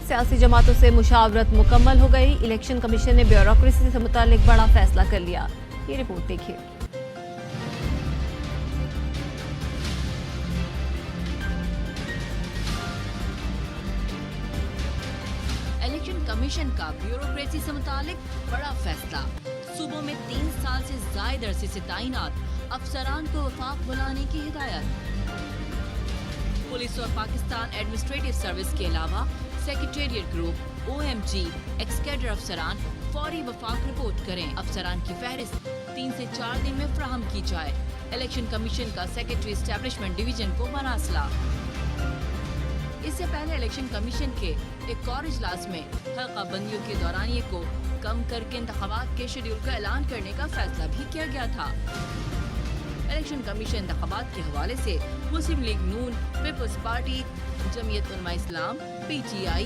सियासी जमातों से मुशावरत मुकम्मल हो गई। इलेक्शन कमीशन ने ब्यूरोक्रेसी से मुतालिक बड़ा फैसला कर लिया। ये रिपोर्ट देखिए। इलेक्शन कमीशन का ब्यूरोक्रेसी से मुतालिक बड़ा फैसला। सूबों में 3 साल से जायद अरसे से तैनात अफसरान को वफाक बुलाने की हिदायत। पुलिस और पाकिस्तान एडमिनिस्ट्रेटिव सर्विस के अलावा सेक्रेटेरिएट ग्रुप, OMG, एक्स-कैडर अफसरान फौरी वफाक रिपोर्ट करें। अफसरान की फहरिस्त 3 से 4 दिन में फराहम की जाए। इलेक्शन कमीशन का सेक्रेटरी एस्टेब्लिशमेंट डिवीजन को मरासला। इससे पहले इलेक्शन कमीशन के एक और इजलास में हल्का बंदियों के दौरानिये को कम करके इंतखाबात के शेड्यूल का ऐलान करने का फैसला भी किया गया था। इलेक्शन कमीशन इंतखाबात के हवाले से मुस्लिम लीग नून, पीपल्स पार्टी, जमीयत उलमा इस्लाम, PTI